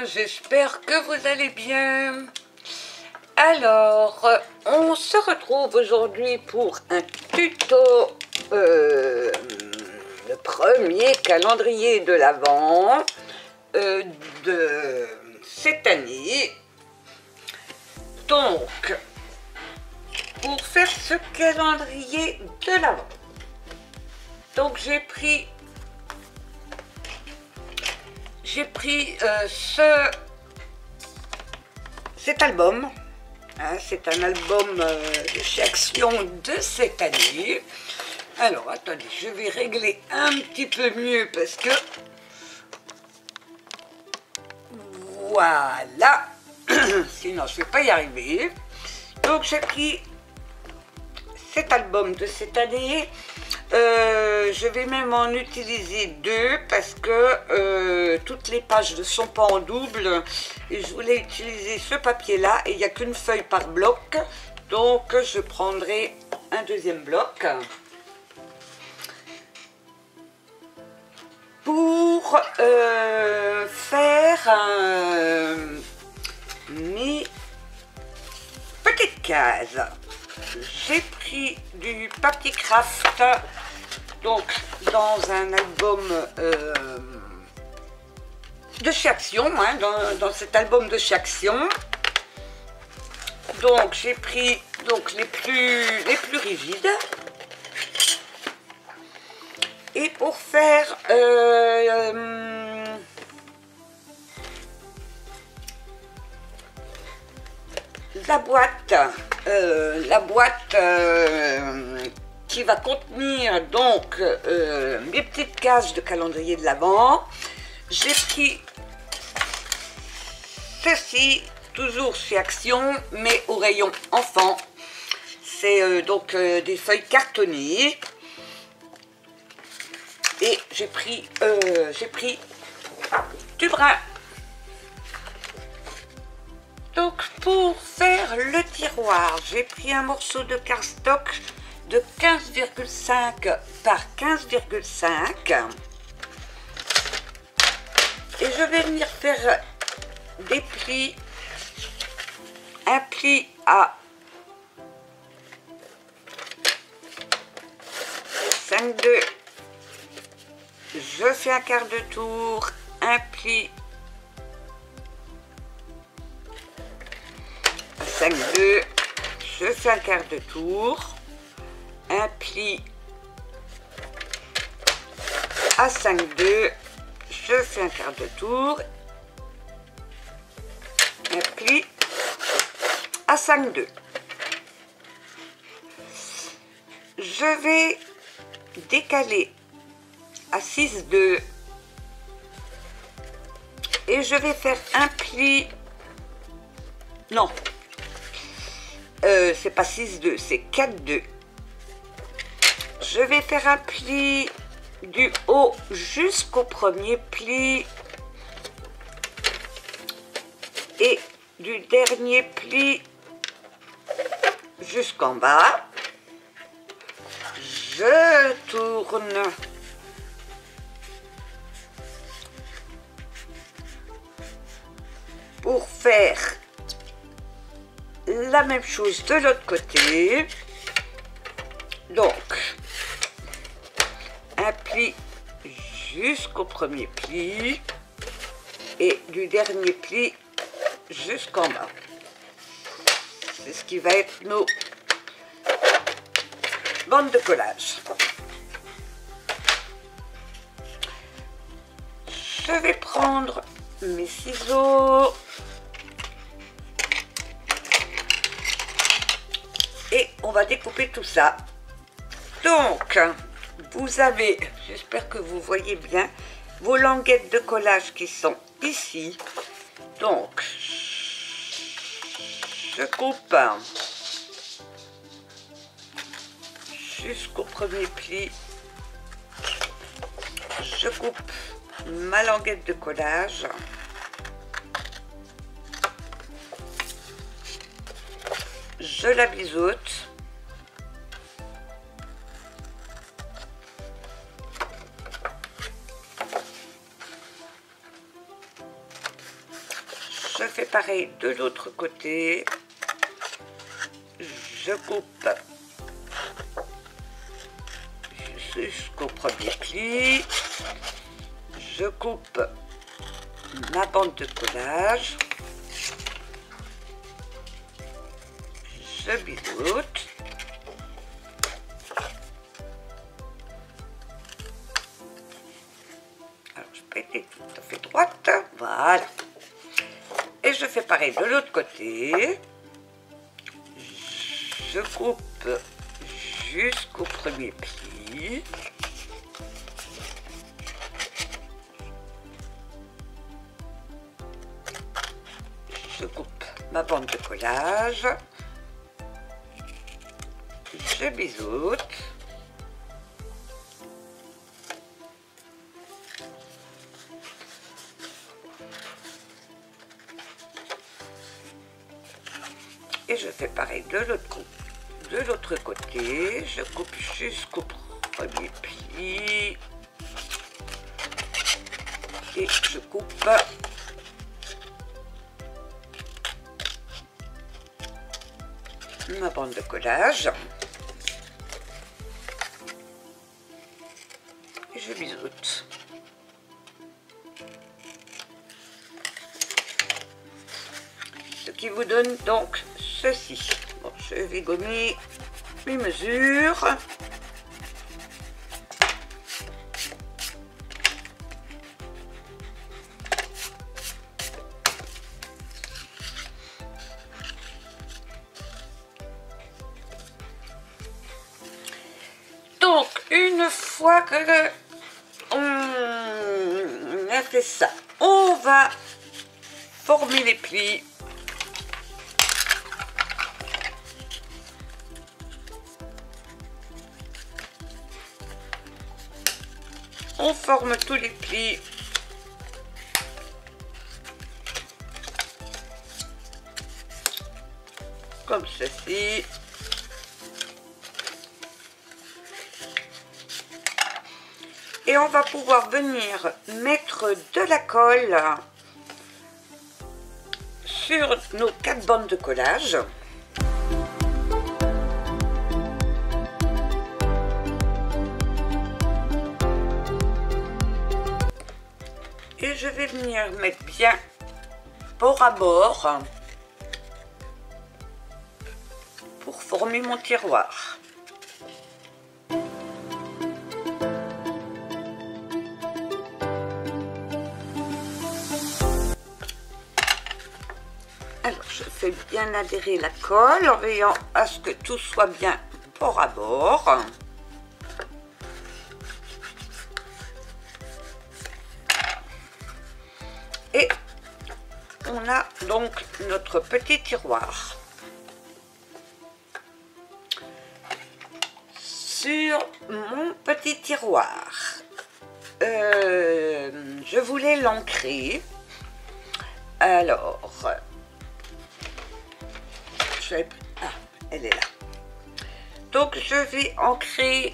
j'espère que vous allez bien. Alors, on se retrouve aujourd'hui pour un tuto, le premier calendrier de l'Avent de cette année. Donc, pour faire ce calendrier de l'Avent, donc j'ai pris cet album, hein, c'est un album de chez Action de cette année. Alors attendez, je vais régler un petit peu mieux parce que voilà, sinon je ne vais pas y arriver. Donc j'ai pris cet album de cette année. Je vais même en utiliser deux parce que toutes les pages ne sont pas en double et je voulais utiliser ce papier là et il n'y a qu'une feuille par bloc, donc je prendrai un deuxième bloc pour faire mes petites cases. J'ai pris du papier craft, donc dans un album de chez Action, hein, dans cet album de chez Action. Donc j'ai pris donc les plus rigides. Et pour faire la boîte qui va contenir donc mes petites cases de calendrier de l'Avent, j'ai pris ceci, toujours chez Action, mais au rayon enfant. C'est donc des feuilles cartonnées. Et j'ai pris du brun. Donc pour faire le tiroir, j'ai pris un morceau de cardstock de 15,5 par 15,5 et je vais venir faire des plis, un pli à 5,2, je fais un quart de tour, un pli 5,2, je fais un quart de tour, un pli à 5,2, je fais un quart de tour, un pli à 5,2. Je vais décaler à 6,2 et je vais faire un pli, non, c'est pas 6,2, c'est 4,2. Je vais faire un pli du haut jusqu'au premier pli et du dernier pli jusqu'en bas. Je tourne pour faire la même chose de l'autre côté. Donc un pli jusqu'au premier pli et du dernier pli jusqu'en bas. C'est ce qui va être nos bandes de collage. Je vais prendre mes ciseaux et on va découper tout ça. Donc vous avez, j'espère que vous voyez bien, vos languettes de collage qui sont ici. Donc je coupe jusqu'au premier pli, je coupe ma languette de collage, je la biseaute pareil de l'autre côté. Je coupe jusqu'au premier pli. Je coupe ma bande de collage. Je biseaute. Alors, je peux être tout à fait droite. Voilà. Et je fais pareil de l'autre côté. Je coupe jusqu'au premier pli. Je coupe ma bande de collage. Je biseaute. Et je fais pareil de l'autre côté. Je coupe jusqu'au premier pli. Et je coupe ma bande de collage. Et je biseaute. Ce qui vous donne donc ceci. Bon, je vais gommer mes mesures. Donc, une fois que on a fait ça, on va former les plis. On forme tous les plis. Comme ceci. Et on va pouvoir venir mettre de la colle sur nos 4 bandes de collage. Et je vais venir mettre bien bord à bord pour former mon tiroir. Alors je fais bien adhérer la colle en veillant à ce que tout soit bien bord à bord. Et on a donc notre petit tiroir. Sur mon petit tiroir, je voulais l'ancrer. Alors, elle est là. Donc je vais ancrer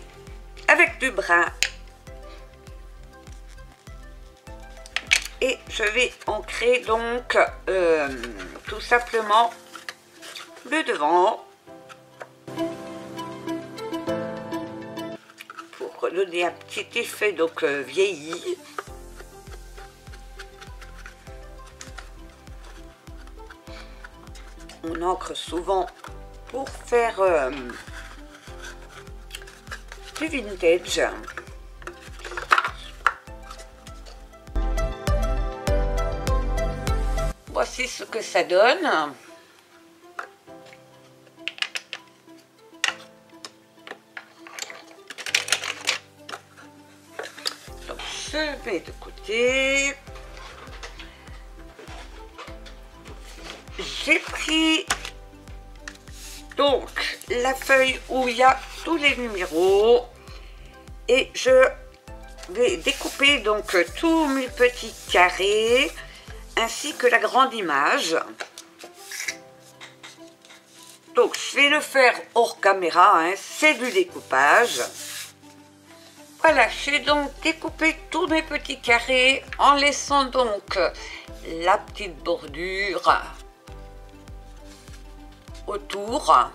avec du brun. Et je vais ancrer donc tout simplement le devant pour donner un petit effet donc vieilli. On ancre souvent pour faire du vintage. Voici ce que ça donne. Donc je mets de côté. J'ai pris donc la feuille où il y a tous les numéros et je vais découper donc tous mes petits carrés ainsi que la grande image. Donc je vais le faire hors caméra, hein, c'est du découpage. Voilà, j'ai donc découpé tous mes petits carrés en laissant donc la petite bordure autour.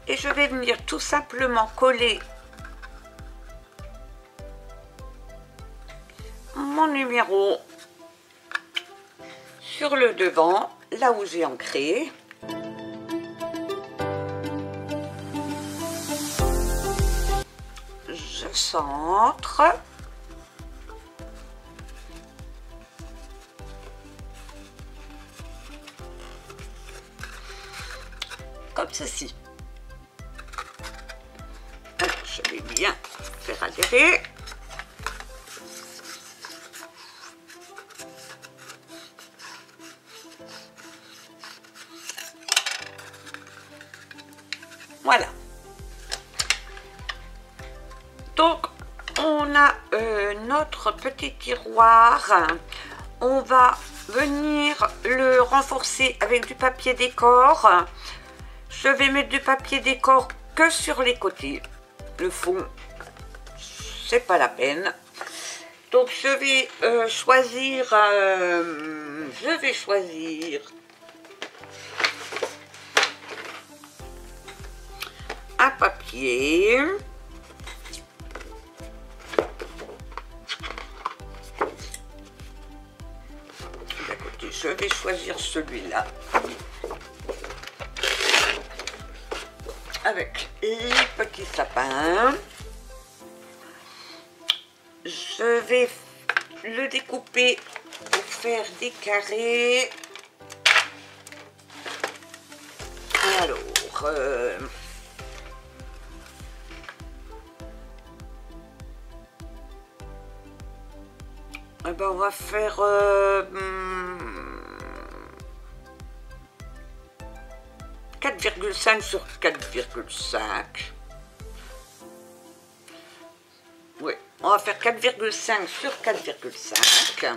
Et je vais venir tout simplement coller mon numéro sur le devant, là où j'ai ancré. Je centre. Comme ceci. Alors, je vais bien faire adhérer. Voilà. Donc, on a notre petit tiroir. On va venir le renforcer avec du papier décor. Je vais mettre du papier décor que sur les côtés. Le fond, c'est pas la peine. Donc, je vais choisir un papier. D'à côté, je vais choisir celui-là. Avec les petits sapins. Je vais le découper pour faire des carrés. Alors, eh ben on va faire 4,5 sur 4,5. Oui, on va faire 4,5 sur 4,5.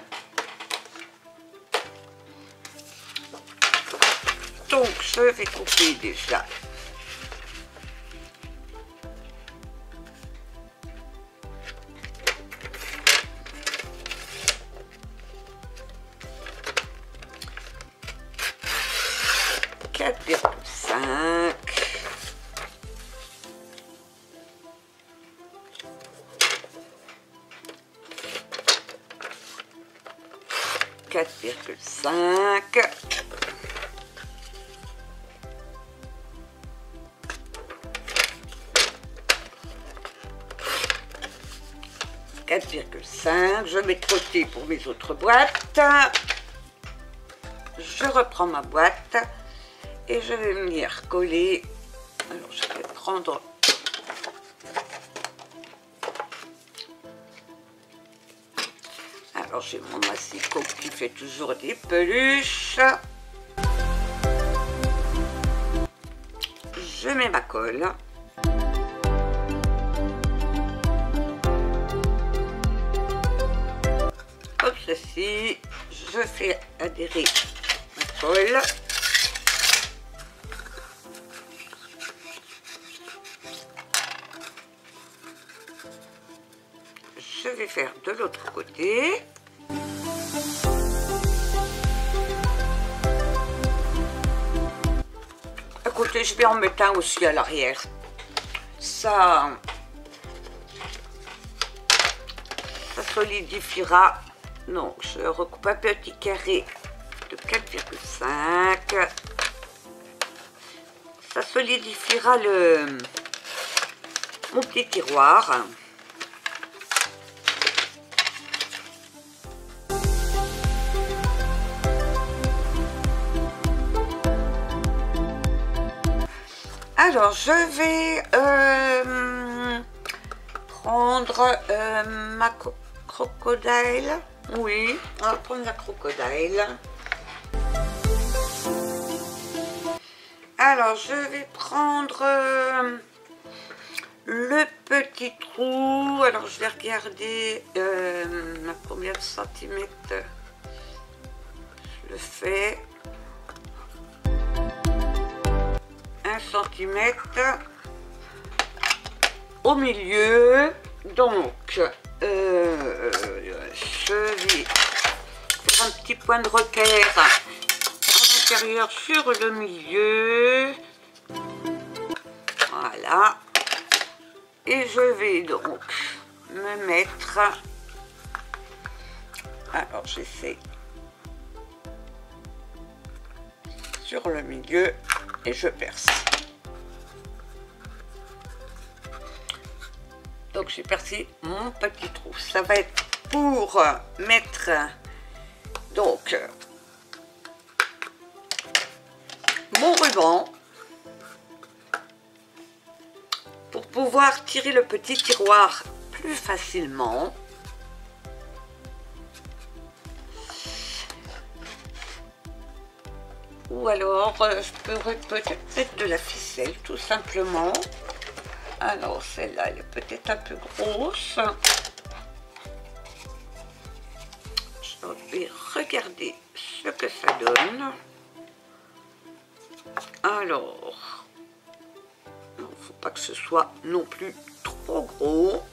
Donc, je vais couper déjà. Quatre virgule cinq. 4,5. Je mets de côté pour mes autres boîtes. Je reprends ma boîte et je vais venir coller. Alors je vais prendre alors j'ai mon massicot qui fait toujours des peluches. Je mets ma colle. Comme ceci, je fais adhérer ma colle. Je vais faire de l'autre côté. Écoutez, je vais en mettre un aussi à l'arrière. Ça solidifiera. Donc, je recoupe un petit carré de 4,5. Ça solidifiera mon petit tiroir. Alors, je vais prendre ma crocodile. Oui, on va prendre la crocodile. Alors, je vais prendre le petit trou. Alors, je vais regarder à combien de centimètres je le fais. 1 centimètre au milieu. Donc, je vais faire un petit point de repère à l'intérieur sur le milieu. Voilà. Et je vais donc me mettre... Alors j'essaie sur le milieu et je perce. Donc j'ai percé mon petit trou. Ça va être pour mettre donc mon ruban pour pouvoir tirer le petit tiroir plus facilement. Ou alors je pourrais peut-être mettre de la ficelle tout simplement. Alors celle-là elle est peut-être un peu grosse. Je vais regarder ce que ça donne. Alors, il ne faut pas que ce soit non plus trop gros.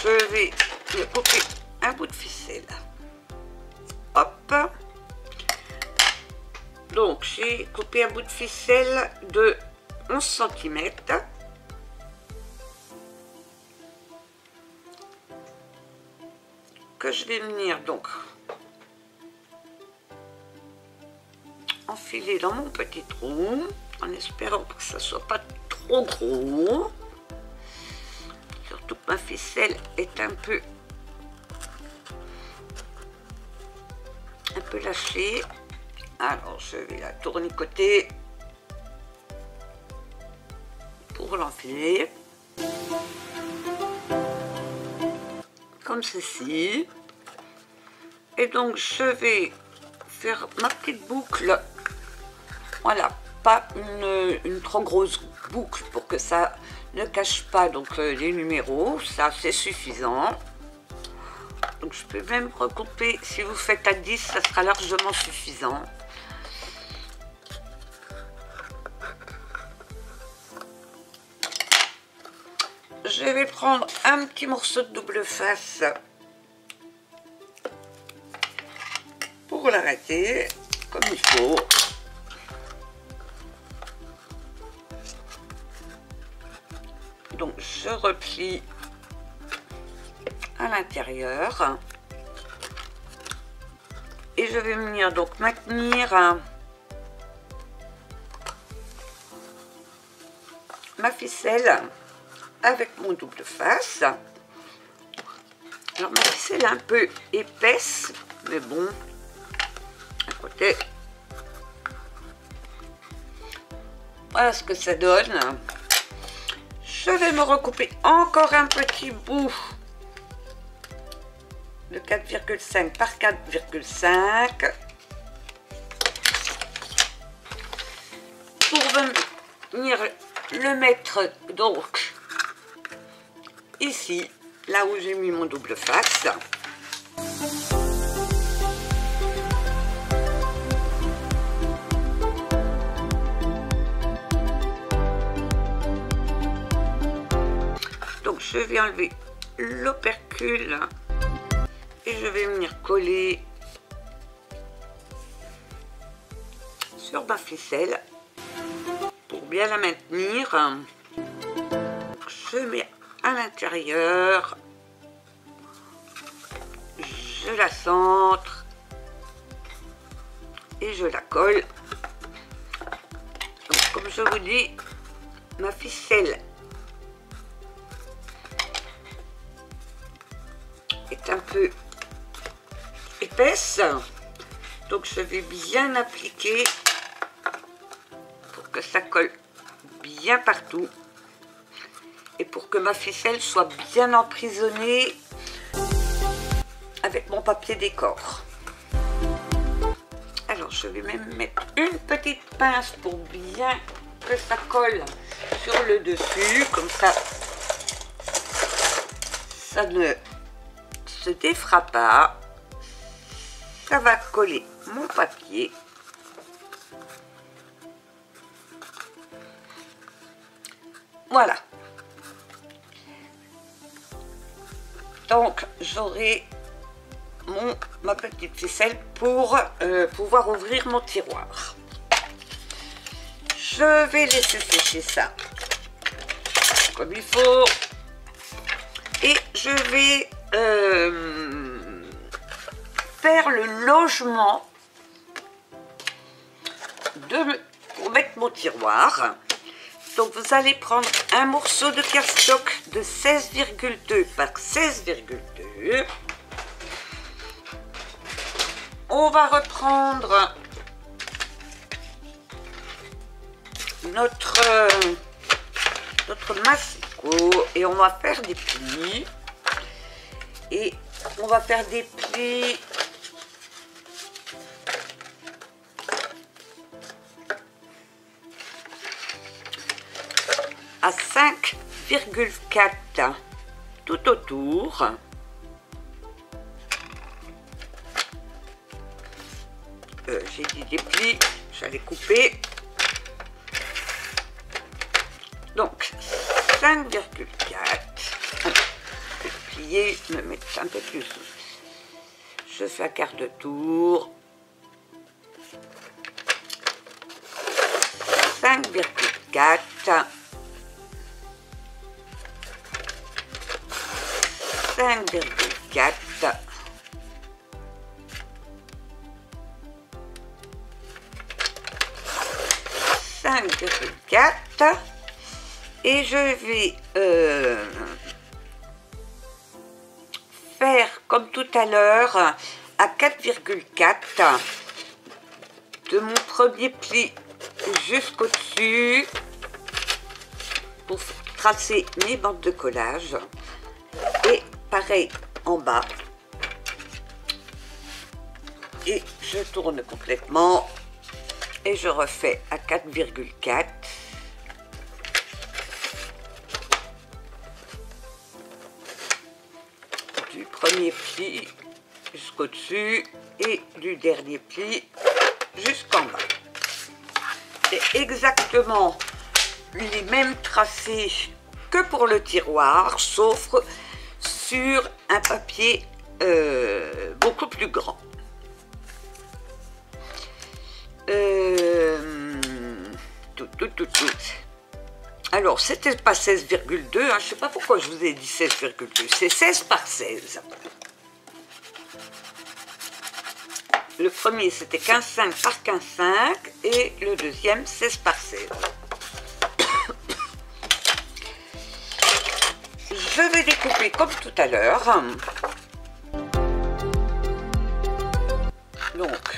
Je vais couper un bout de ficelle. Hop. Donc j'ai coupé un bout de ficelle de 11 cm. Que je vais venir donc enfiler dans mon petit trou en espérant que ça soit pas trop gros. Surtout que ma ficelle est un peu lâchée. Alors je vais la tournicoter pour l'enfiler. Comme ceci. Et donc je vais faire ma petite boucle. Voilà, pas une trop grosse boucle pour que ça ne cache pas donc les numéros, ça c'est suffisant. Donc je peux même recouper, si vous faites à 10, ça sera largement suffisant. Je vais prendre un petit morceau de double face pour l'arrêter comme il faut. Donc je replie à l'intérieur et je vais venir donc maintenir ma ficelle avec mon double face. Alors ma ficelle est un peu épaisse, mais bon, à côté, voilà ce que ça donne. Je vais me recouper encore un petit bout de 4,5 par 4,5 pour venir le mettre donc ici, là où j'ai mis mon double face. Donc je vais enlever l'opercule et je vais venir coller sur ma ficelle pour bien la maintenir. Je mets à l'intérieur, je la centre et je la colle. Donc, comme je vous dis, ma ficelle est un peu épaisse, donc je vais bien appliquer pour que ça colle bien partout et pour que ma ficelle soit bien emprisonnée. avec mon papier décor. Alors je vais même mettre une petite pince pour bien que ça colle sur le dessus, comme ça ça ne se défera pas. Ça va coller mon papier. Voilà. Donc j'aurai ma petite ficelle pour pouvoir ouvrir mon tiroir. Je vais laisser sécher ça comme il faut et je vais faire le logement pour mettre mon tiroir. Donc vous allez prendre un morceau de cardstock de 16,2 par 16,2. On va reprendre notre massicot et on va faire des plis. Et on va faire des plis à 5,4 tout autour. J'ai dit des plis, j'allais couper. Donc 5,4. Plier, me mettre un peu plus. Je fais un quart de tour. 5,4. 5,4. 5,4 et je vais faire comme tout à l'heure à 4,4 de mon premier pli jusqu'au dessus pour tracer mes bandes de collage et pareil en bas et je tourne complètement. Et je refais à 4,4. Du premier pli jusqu'au dessus et du dernier pli jusqu'en bas. C'est exactement les mêmes tracés que pour le tiroir, sauf sur un papier beaucoup plus grand. Alors, c'était pas 16,2, hein, je sais pas pourquoi je vous ai dit 16,2, c'est 16 par 16. Le premier, c'était 15,5 par 15,5 et le deuxième, 16 par 16. Je vais découper comme tout à l'heure. Donc,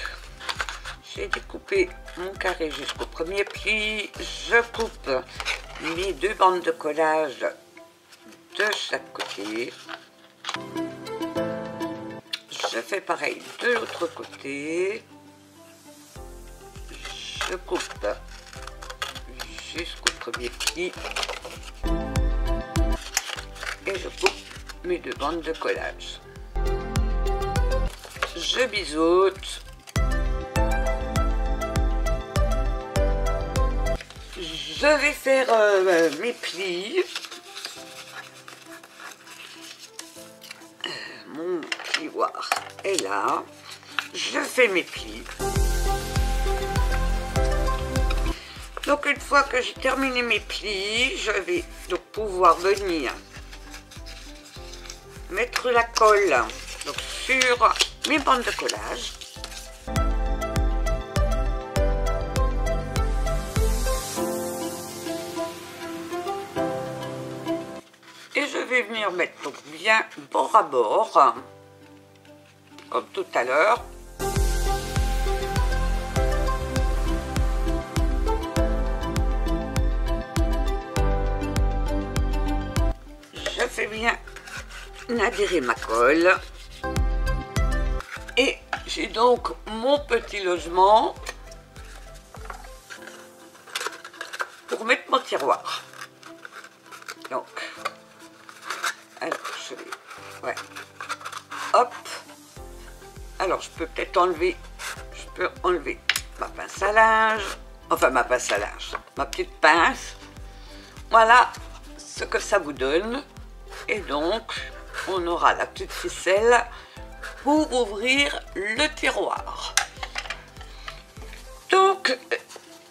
j'ai découpé mon carré jusqu'au premier pli. Je coupe mes deux bandes de collage de chaque côté. Je fais pareil de l'autre côté. Je coupe jusqu'au premier pli. Et je coupe mes deux bandes de collage. Je biseaute. Je vais faire mes plis. Mon plioir est là. Je fais mes plis. Donc une fois que j'ai terminé mes plis, je vais donc pouvoir venir mettre la colle donc sur mes bandes de collage. Et je vais venir mettre donc bien bord à bord, comme tout à l'heure. Je fais bien adhérer ma colle. donc mon petit logement pour mettre mon tiroir. Donc, alors je vais, ouais, hop. Alors je peux peut-être enlever, ma pince à linge, enfin ma pince à linge, ma petite pince. Voilà ce que ça vous donne. Et donc, on aura la petite ficelle pour ouvrir le tiroir. Donc,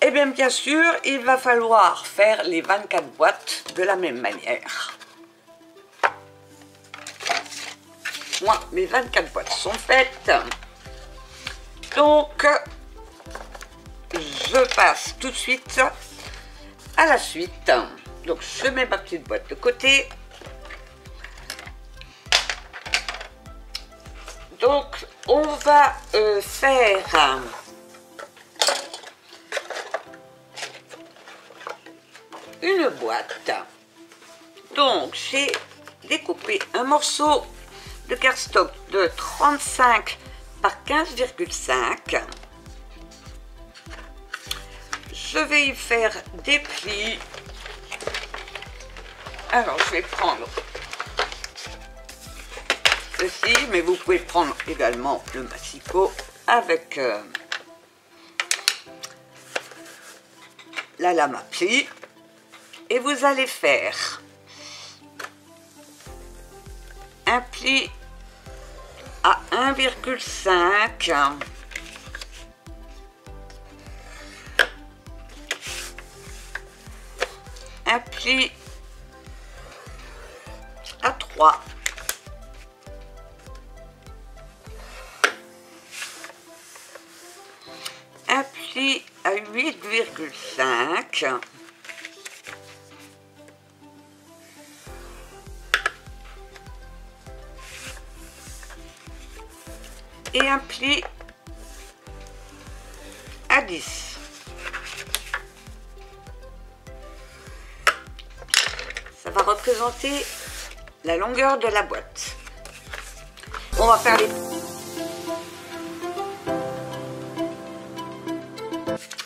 eh bien sûr, il va falloir faire les 24 boîtes de la même manière. Moi, mes 24 boîtes sont faites. Donc, je passe tout de suite à la suite. Donc, je mets ma petite boîte de côté. Donc, on va faire une boîte. Donc, j'ai découpé un morceau de cardstock de 35 par 15,5. Je vais y faire des plis. Alors, je vais prendre ceci, mais vous pouvez prendre également le massicot avec la lame à plis. Et vous allez faire un pli à 1,5, un pli à 3, un pli à 8,5, et un pli à 10. Ça va représenter la longueur de la boîte. On va faire les...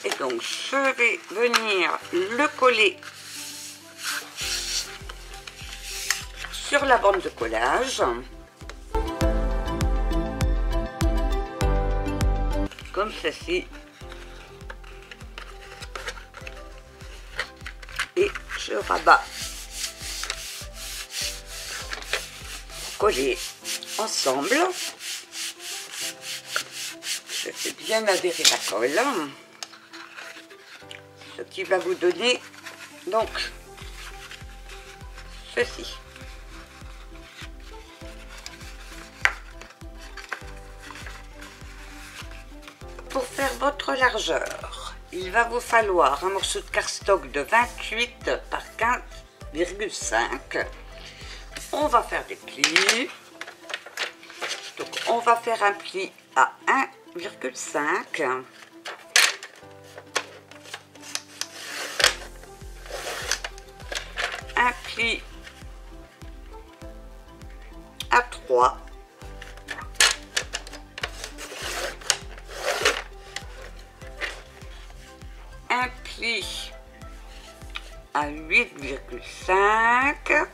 Et donc, je vais venir le coller sur la bande de collage. Comme ceci. Et je rabats. Coller ensemble. Je fais bien adhérer la colle. Ce qui va vous donner donc ceci. Pour faire votre largeur, il va vous falloir un morceau de cardstock de 28 par 15,5. On va faire des plis. Donc on va faire un pli à 1,5. Un pli à 3. Un pli à 8,5.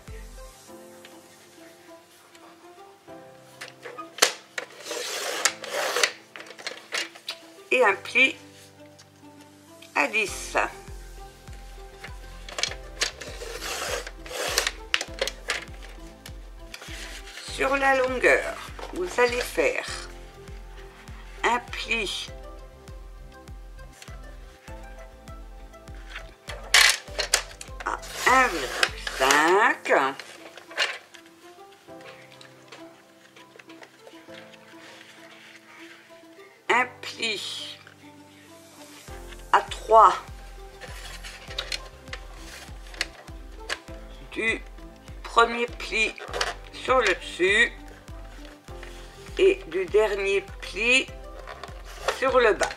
Et un pli à 10. Sur la longueur, vous allez faire un pli à 1,5, un pli à 3 du premier pli sur le dessus et du dernier pli sur le bas.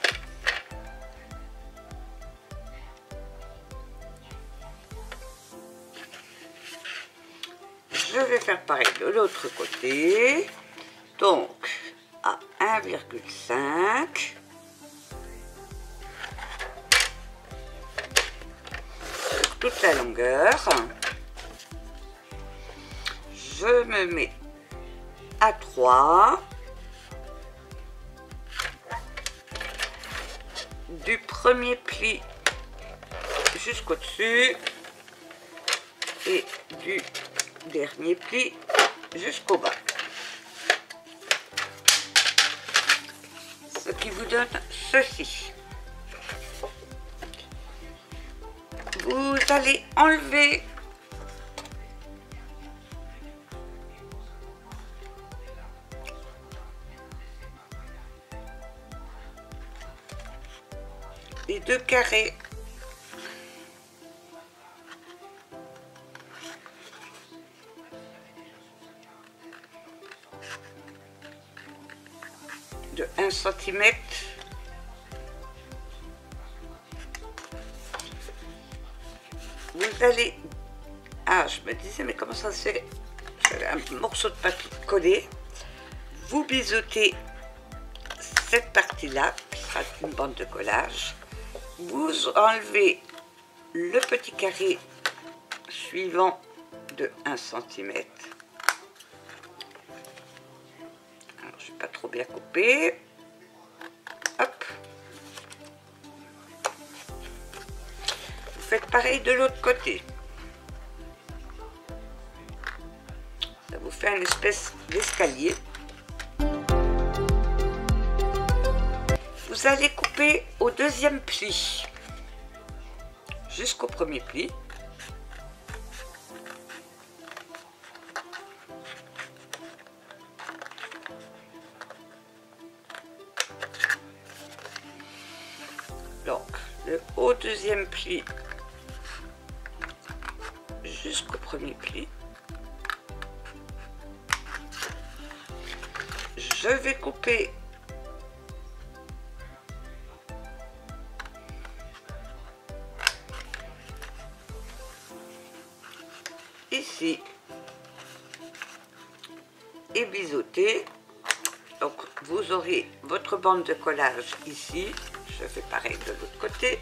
Je vais faire pareil de l'autre côté. Donc, à 1,5 sur toute la longueur. Je me mets à 3 du premier pli jusqu'au dessus et du dernier pli jusqu'au bas, ce qui vous donne ceci. Vous allez enlever les deux carrés de 1 cm. Vous allez... Ah, je me disais, mais comment ça se fait? J'avais un morceau de papier collé. Vous biseautez cette partie-là, qui sera une bande de collage. Vous enlevez le petit carré suivant de 1 cm. Alors, je ne vais pas trop bien couper. Hop. Vous faites pareil de l'autre côté. Ça vous fait une espèce d'escalier. Vous allez couper au deuxième pli jusqu'au premier pli. Donc, le haut deuxième pli jusqu'au premier pli. Je vais couper ici et biseauter. Donc vous aurez votre bande de collage ici. Je fais pareil de l'autre côté.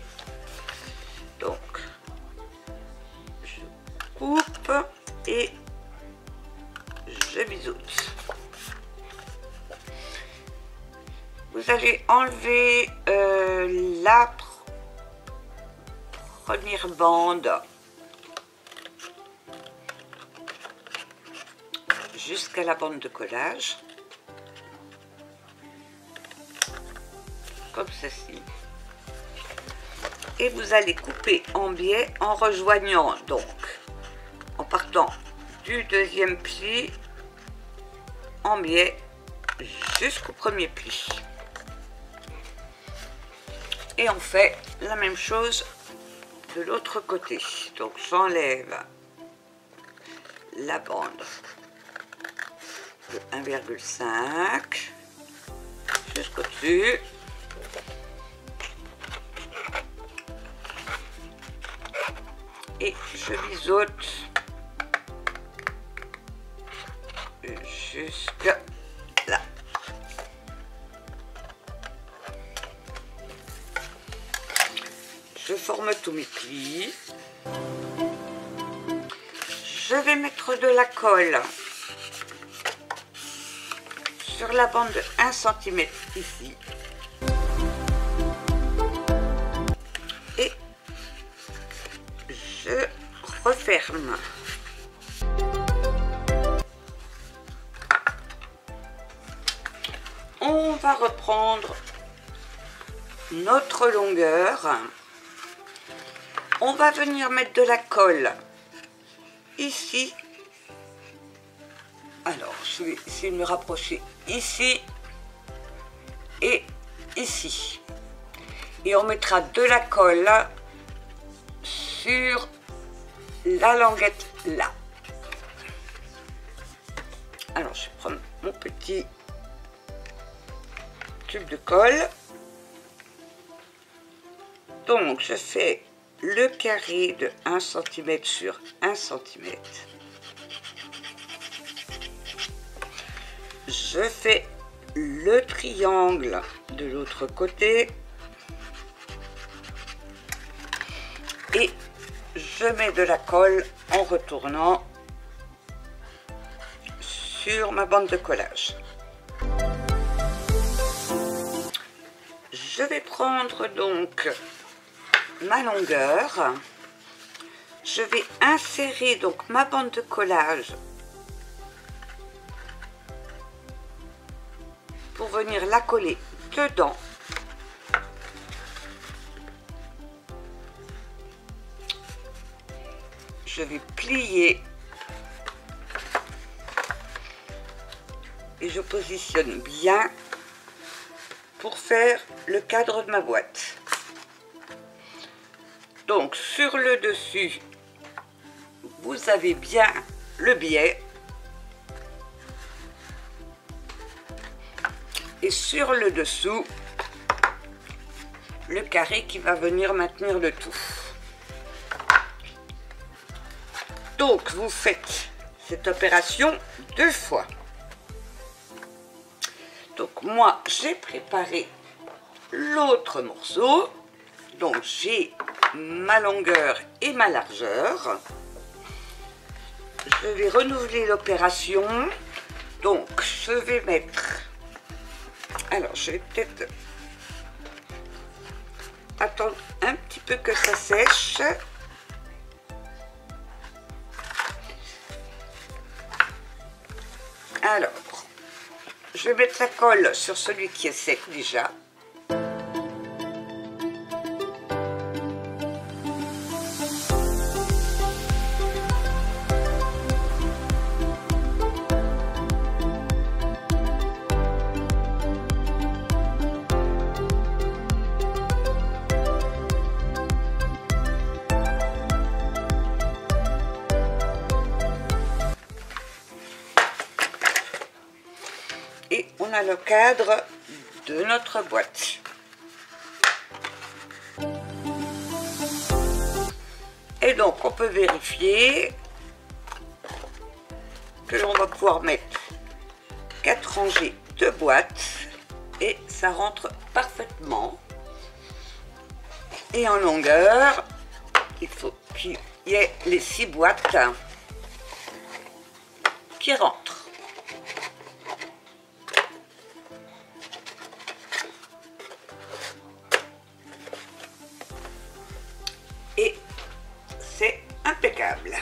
Donc je coupe et je biseaute. Vous allez enlever la première bande jusqu'à la bande de collage, comme ceci. Et vous allez couper en biais en rejoignant, donc en partant du deuxième pli en biais jusqu'au premier pli. Et on fait la même chose de l'autre côté. Donc j'enlève la bande de 1,5 jusqu'au dessus. Et je biseaute jusque là. Je forme tous mes plis. Je vais mettre de la colle sur la bande de 1 cm ici. Et je referme. On va reprendre notre longueur. On va venir mettre de la colle ici. Alors, je vais essayer de me rapprocher ici et ici. Et on mettra de la colle sur la languette là. Alors, je vais prendre mon petit tube de colle. Donc, je fais le carré de 1 cm sur 1 cm. Je fais le triangle de l'autre côté et je mets de la colle en retournant sur ma bande de collage. Je vais prendre donc ma longueur, je vais insérer donc ma bande de collage pour venir la coller dedans. Je vais plier et je positionne bien pour faire le cadre de ma boîte. Donc sur le dessus, vous avez bien le biais et sur le dessous, le carré qui va venir maintenir le tout. Donc vous faites cette opération 2 fois. Donc moi j'ai préparé l'autre morceau, donc j'ai ma longueur et ma largeur. Je vais renouveler l'opération, donc je vais mettre, alors je vais peut-être attendre un petit peu que ça sèche. Alors, je vais mettre la colle sur celui qui est sec déjà. Et on a le cadre de notre boîte. Et donc on peut vérifier que l'on va pouvoir mettre 4 rangées de boîtes et ça rentre parfaitement. Et en longueur, il faut qu'il y ait les 6 boîtes qui rentrent. Et c'est impeccable.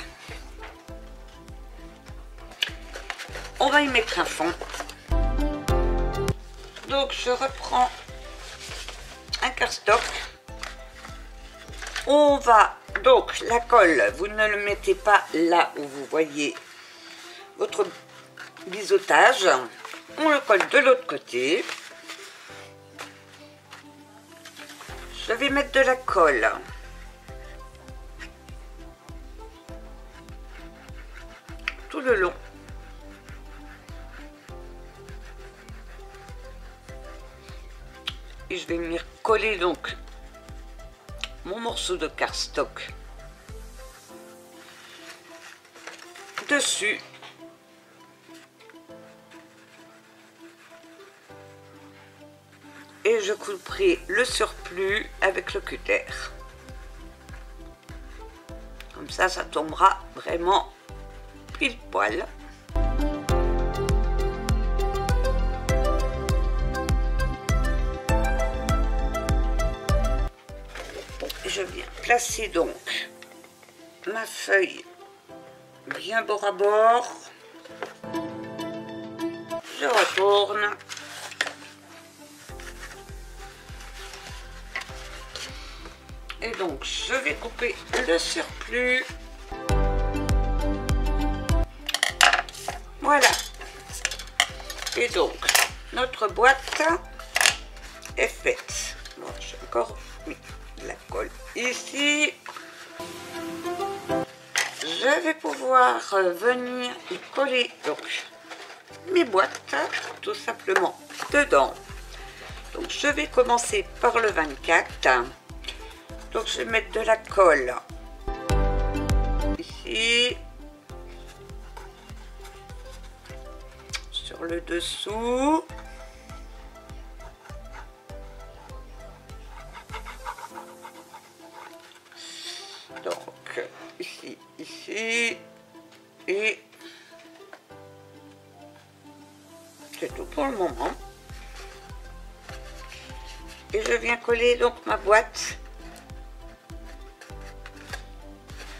On va y mettre un fond. Donc je reprends un cardstock. On va donc la colle, vous ne le mettez pas là où vous voyez votre biseautage. On le colle de l'autre côté. Je vais mettre de la colle. Tout le long. Et je vais venir coller donc mon morceau de cardstock dessus. Et je couperai le surplus avec le cutter. Comme ça, ça tombera vraiment pile poil. Je viens placer donc ma feuille bien bord à bord. Je retourne. Et donc je vais couper le surplus. Voilà. Et donc notre boîte est faite. Bon, j'ai encore mis de la colle ici. Je vais pouvoir venir y coller donc mes boîtes tout simplement dedans. Donc je vais commencer par le 24. Donc je vais mettre de la colle ici sur le dessous. ici, ici, et c'est tout pour le moment. Et je viens coller donc ma boîte,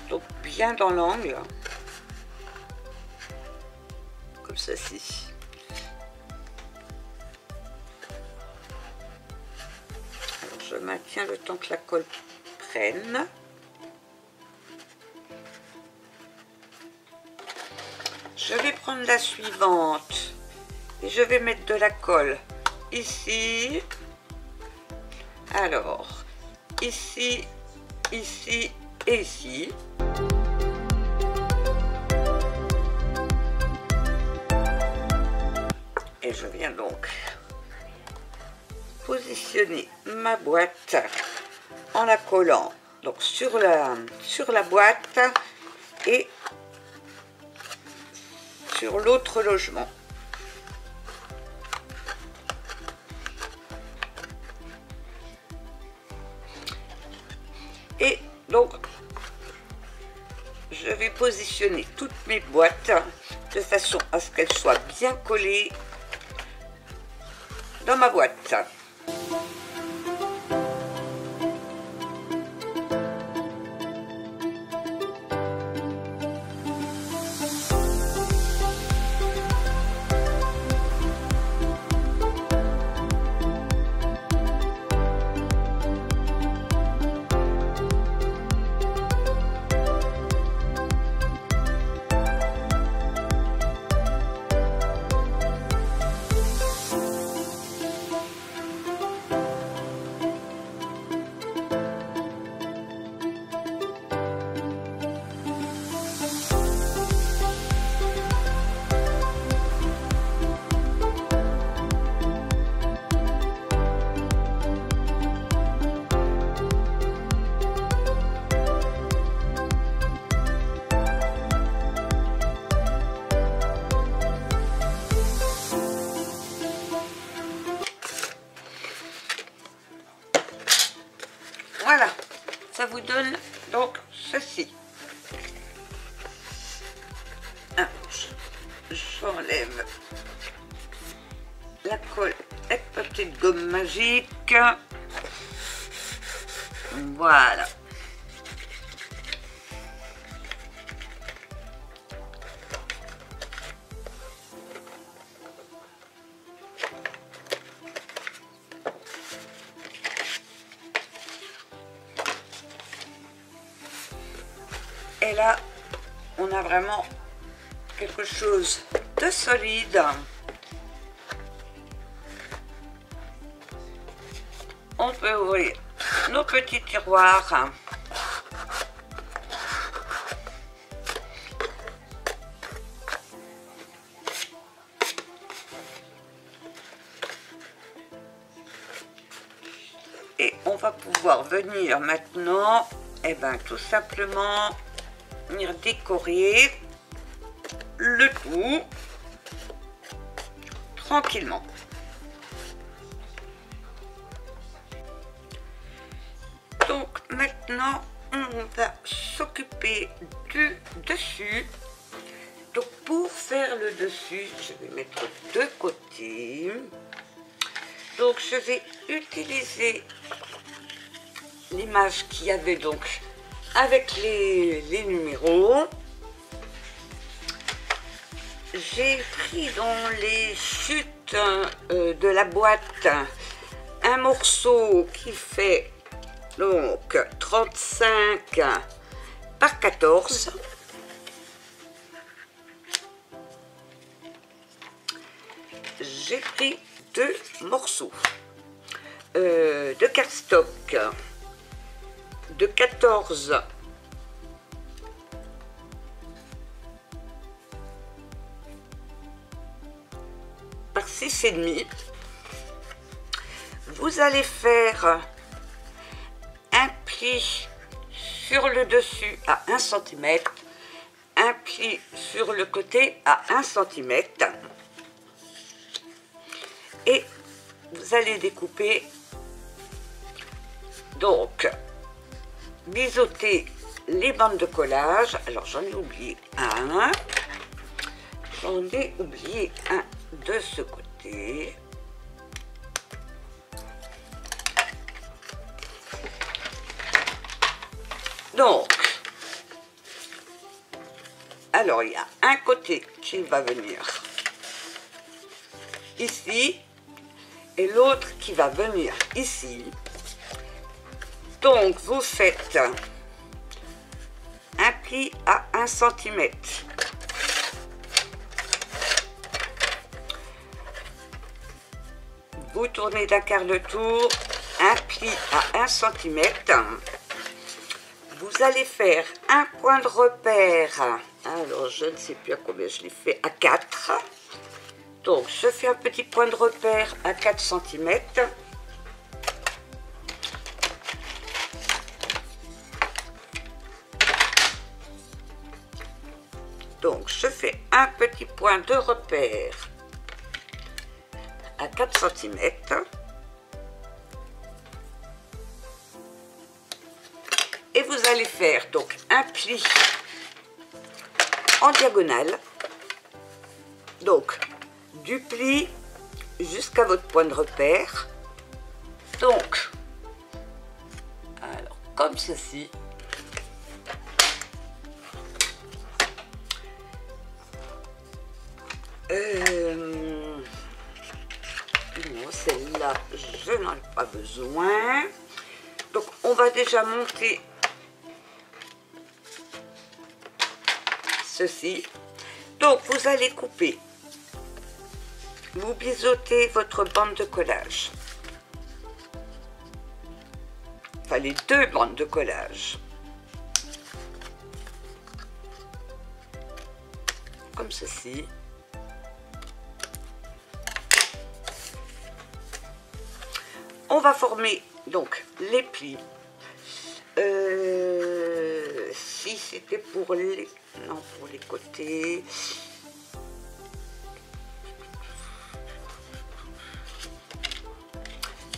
donc bien dans l'angle, comme ceci. Alors je maintiens le temps que la colle prenne. Je vais prendre la suivante et je vais mettre de la colle ici. Alors, ici, ici et ici. Et je viens donc positionner ma boîte en la collant donc sur la boîte et sur l'autre logement. Et donc, je vais positionner toutes mes boîtes de façon à ce qu'elles soient bien collées dans ma boîte. Voilà, ça vous donne donc ceci. J'enlève la colle avec ma petite gomme magique. Voilà. Et là, on a vraiment quelque chose de solide. On peut ouvrir nos petits tiroirs. Et on va pouvoir venir maintenant, et ben tout simplement venir décorer le tout tranquillement. Donc maintenant on va s'occuper du dessus. Donc pour faire le dessus, je vais mettre de côté. Donc je vais utiliser l'image qu'il y avait donc avec les numéros. J'ai pris dans les chutes de la boîte un morceau qui fait donc 35 par 14. J'ai pris deux morceaux de cardstock de 14 par 6,5. Vous allez faire un pli sur le dessus à 1 cm, un pli sur le côté à 1 cm et vous allez découper donc biseauter les bandes de collage. Alors j'en ai oublié un. J'en ai oublié un de ce côté. Donc, alors il y a un côté qui va venir ici et l'autre qui va venir ici. Donc vous faites un pli à 1 cm. Vous tournez d'un quart de tour, un pli à 1 cm. Vous allez faire un point de repère. Alors je ne sais plus à combien je l'ai fait, à 4. Donc je fais un petit point de repère à 4 cm. Donc je fais un petit point de repère à 4 cm. Et vous allez faire donc un pli en diagonale. Donc du pli jusqu'à votre point de repère. Donc, alors comme ceci. Non, celle-là, je n'en ai pas besoin. Donc, on va déjà monter ceci. Donc, vous allez couper. Vous biseautez votre bande de collage. Enfin, les deux bandes de collage. Comme ceci. On va former donc les plis. Si c'était pour les... Non, pour les côtés.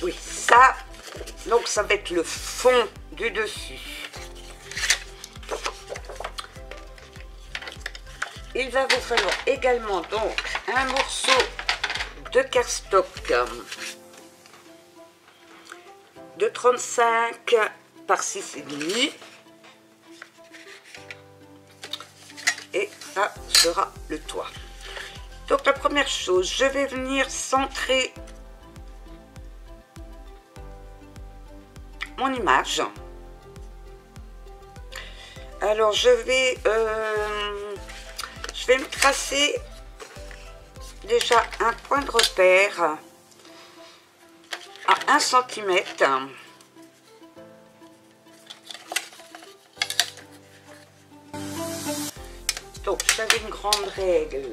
Oui, ça, donc ça va être le fond du dessus. Il va vous falloir également donc un morceau de cardstock de 35 par 6,5 et ça sera le toit. Donc la première chose, je vais venir centrer mon image. Alors je vais me tracer déjà un point de repère à 1 cm. Donc j'avais une grande règle,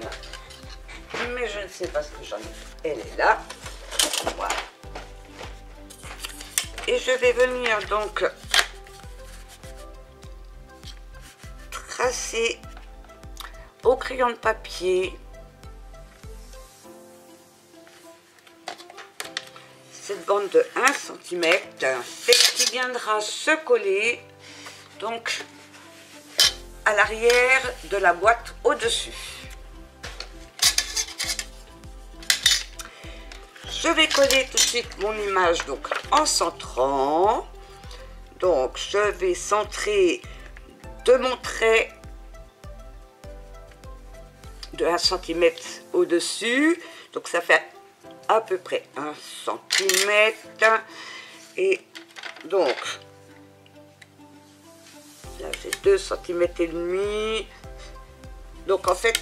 mais je ne sais pas ce que j'en ai fait. Elle est là. Voilà. Et je vais venir donc tracer au crayon de papier cette bande de 1 cm, celle qui viendra se coller donc à l'arrière de la boîte au-dessus. Je vais coller tout de suite mon image donc en centrant. Donc je vais centrer de mon trait de 1 cm au-dessus. Donc ça fait à peu près 1 cm. Et donc là j'ai 2 cm et demi. Donc en fait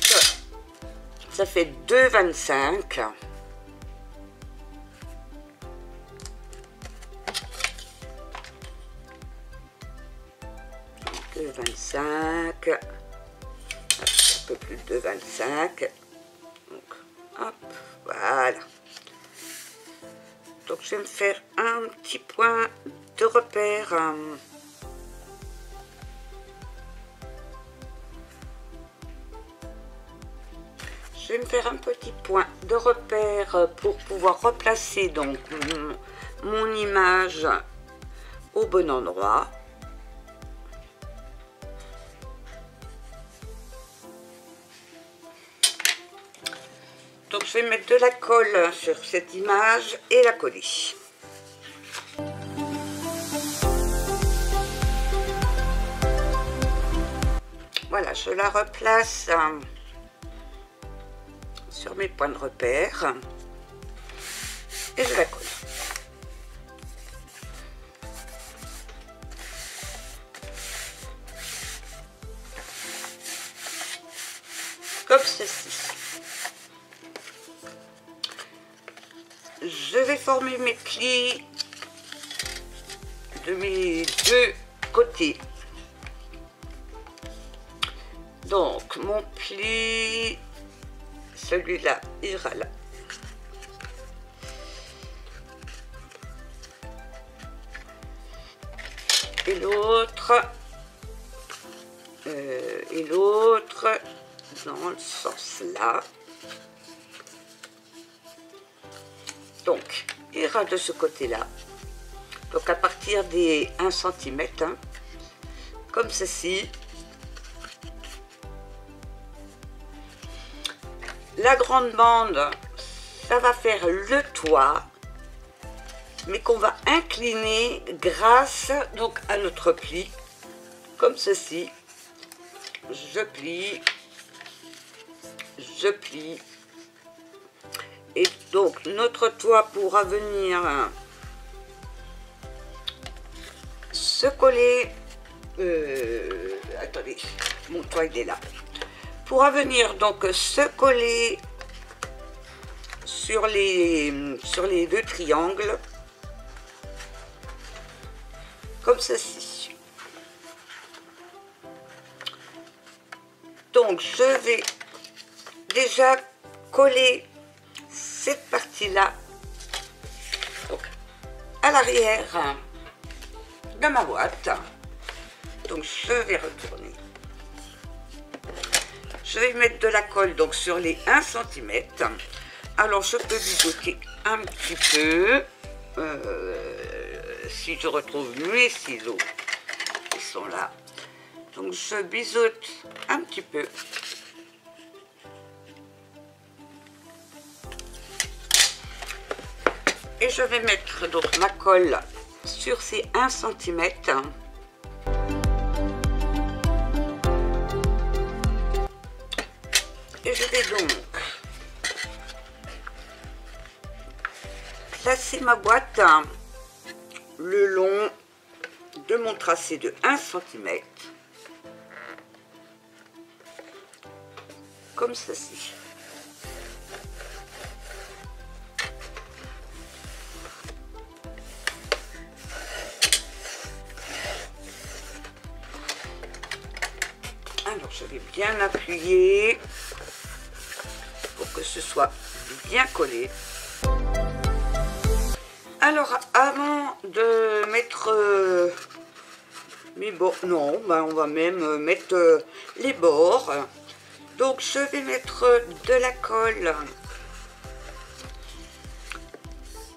ça fait 2,25. 2,25, un peu plus de 2,25. Donc hop, voilà. Donc je vais me faire un petit point de repère. Je vais me faire un petit point de repère pour pouvoir replacer donc mon image au bon endroit. Donc je vais mettre de la colle sur cette image et la coller. Voilà, je la replace sur mes points de repère et je la colle. Comme ceci. Je vais former mes plis de mes deux côtés. Donc mon pli, celui-là ira là. Et l'autre dans le sens là. Donc, il ira de ce côté-là. Donc, à partir des 1 cm, hein, comme ceci. La grande bande, ça va faire le toit, mais qu'on va incliner grâce donc à notre pli, comme ceci. Je plie. Et donc notre toit pourra venir se coller, attendez, mon toit il est là, pourra venir donc se coller sur les deux triangles, comme ceci. Donc je vais déjà coller cette partie-là à l'arrière de ma boîte. Donc je vais retourner. Je vais mettre de la colle donc sur les 1 cm. Alors je peux biseauter un petit peu. Si je retrouve mes ciseaux, ils sont là. Donc je biseaute un petit peu. Et je vais mettre donc ma colle sur ces 1 cm. Et je vais donc placer ma boîte le long de mon tracé de 1 cm. Comme ceci. Alors je vais bien appuyer pour que ce soit bien collé. Alors avant de mettre mes bords, non, ben on va même mettre les bords. Donc je vais mettre de la colle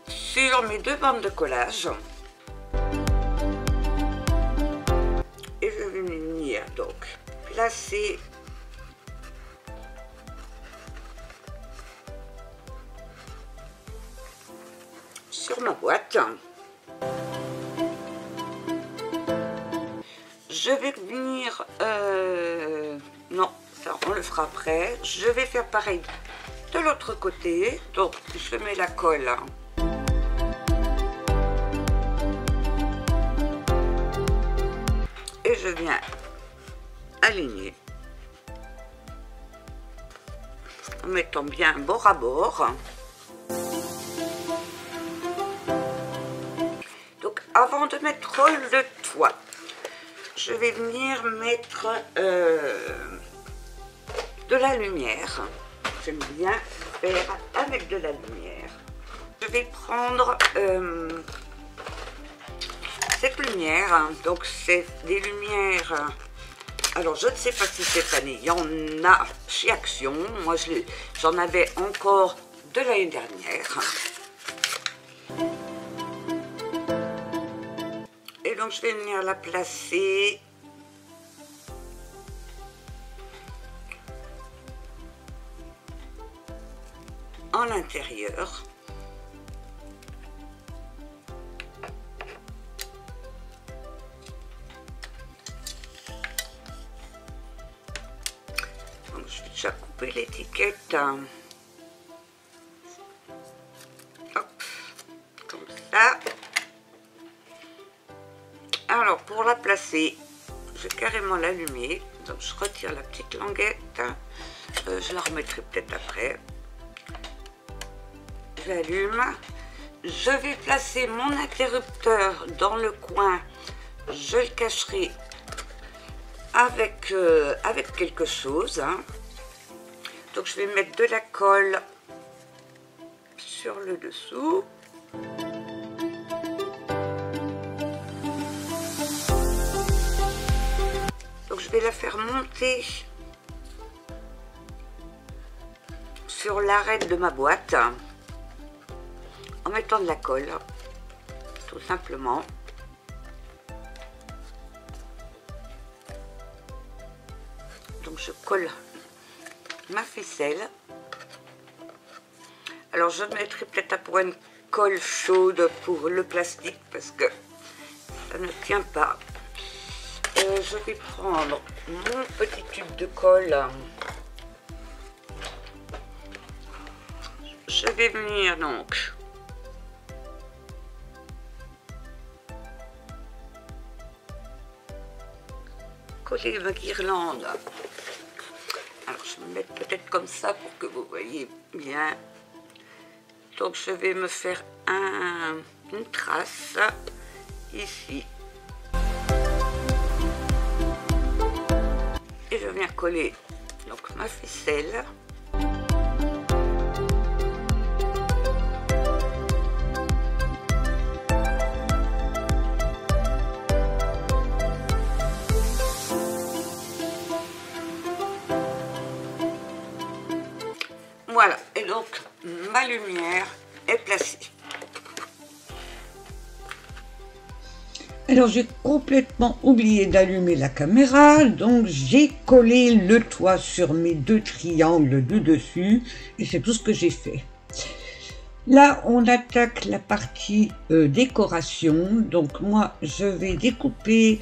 sur mes deux bandes de collage. Et je vais venir donc placer sur ma boîte. Je vais venir... non, ça on le fera après. Je vais faire pareil de l'autre côté. Donc je mets la colle. Et je viens aligner. En mettant bien bord à bord. Donc avant de mettre le toit, je vais venir mettre de la lumière. J'aime bien faire avec de la lumière. Je vais prendre cette lumière, hein. Donc c'est des lumières, alors je ne sais pas si cette année il y en a chez Action. Moi j'en avais encore de l'année dernière. Et donc je vais venir la placer en intérieur. Donc, je vais déjà couper l'étiquette. Hop, comme ça. Alors, pour la placer, je vais carrément l'allumer. Donc, je retire la petite languette. Je la remettrai peut-être après. J'allume. Je vais placer mon interrupteur dans le coin. Je le cacherai avec, avec quelque chose. Hein. Donc, je vais mettre de la colle sur le dessous. Donc, je vais la faire monter sur l'arête de ma boîte en mettant de la colle, tout simplement. Donc je colle ma ficelle. Alors je mettrai peut-être à pour une colle chaude pour le plastique parce que ça ne tient pas. Je vais prendre mon petit tube de colle. Je vais venir donc coller ma guirlande. Alors je vais me mettre peut-être comme ça pour que vous voyez bien. Donc je vais me faire une trace ici. Et je viens coller donc ma ficelle. Voilà, et donc ma lumière est placée. Alors j'ai complètement oublié d'allumer la caméra, donc j'ai collé le toit sur mes deux triangles de dessus et c'est tout ce que j'ai fait. Là on attaque la partie décoration, donc moi je vais découper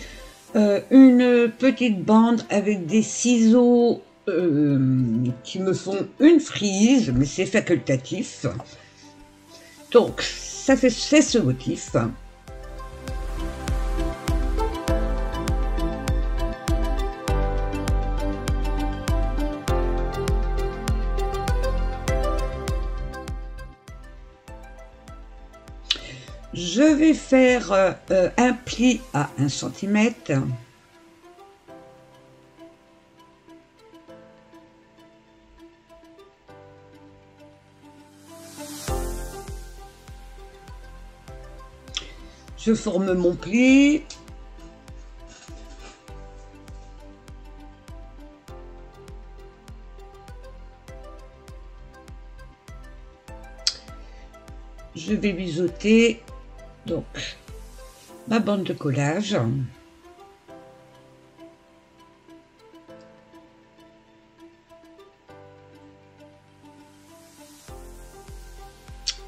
une petite bande avec des ciseaux qui me font une frise, mais c'est facultatif. Donc ça fait c'est ce motif. Je vais faire un pli à 1 cm. Je forme mon pli. Je vais biseauter donc ma bande de collage.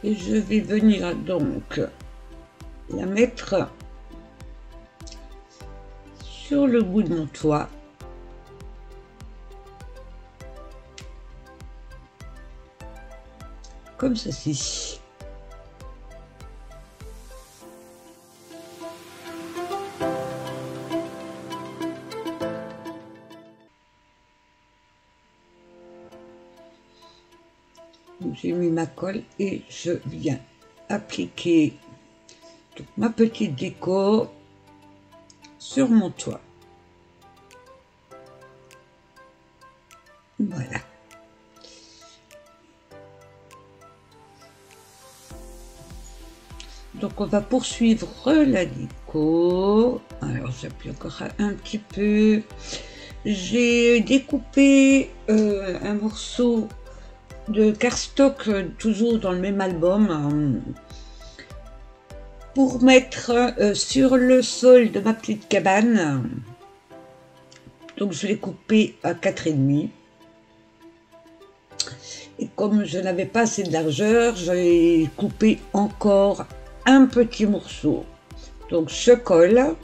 Et je vais venir donc la mettre sur le bout de mon toit. Comme ceci. J'ai mis ma colle et je viens appliquer toute ma petite déco sur mon toit. Voilà. Donc on va poursuivre la déco. Alors j'appuie encore un petit peu. J'ai découpé un morceau de cardstock, toujours dans le même album, pour mettre sur le sol de ma petite cabane. Donc je l'ai coupé à 4,5. Et comme je n'avais pas assez de largeur, j'ai coupé encore un petit morceau. Donc je colle.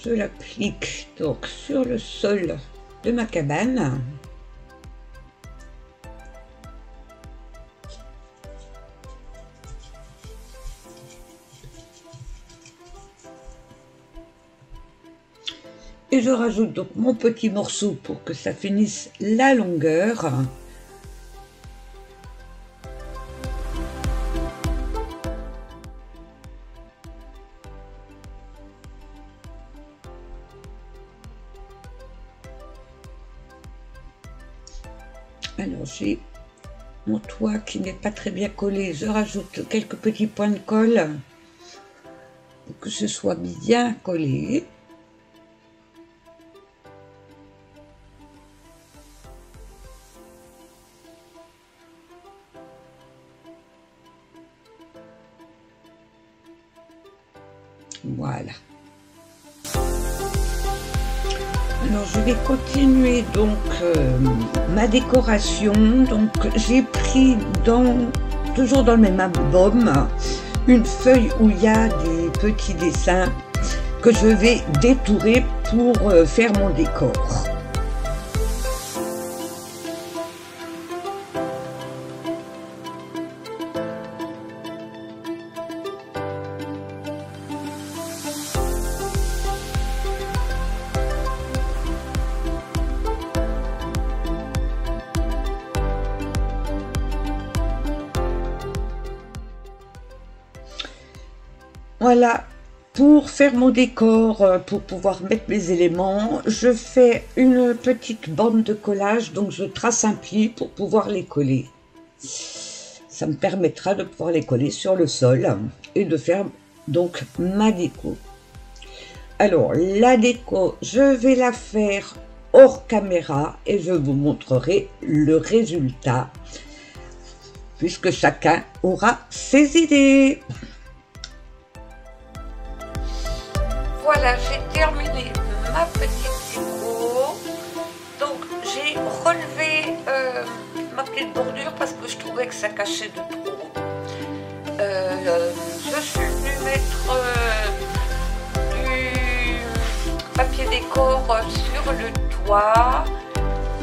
Je l'applique donc sur le sol de ma cabane. Et je rajoute donc mon petit morceau pour que ça finisse la longueur. Alors j'ai mon toit qui n'est pas très bien collé, je rajoute quelques petits points de colle pour que ce soit bien collé. Voilà. Alors je vais continuer donc ma décoration. Donc j'ai pris toujours dans le même album une feuille où il y a des petits dessins que je vais détourer pour faire mon décor. Voilà, pour faire mon décor, pour pouvoir mettre mes éléments, je fais une petite bande de collage, donc je trace un pli pour pouvoir les coller. Ça me permettra de pouvoir les coller sur le sol et de faire donc ma déco. Alors la déco, je vais la faire hors caméra et je vous montrerai le résultat, puisque chacun aura ses idées. Voilà, j'ai terminé ma petite déco. Donc j'ai relevé ma petite bordure parce que je trouvais que ça cachait de trop. Je suis venue mettre du papier décor sur le toit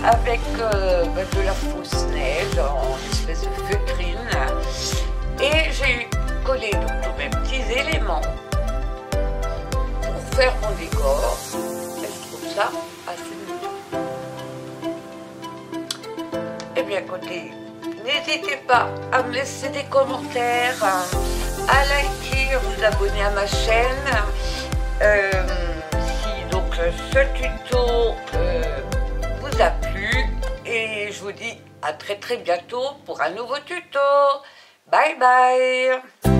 avec de la fausse neige en espèce de feutrine. Et j'ai collé donc tous mes petits éléments faire mon décor, et je trouve ça assez mignon. Et bien écoutez, n'hésitez pas à me laisser des commentaires, à liker, vous abonner à ma chaîne. Si donc ce tuto vous a plu, et je vous dis à très bientôt pour un nouveau tuto. Bye bye.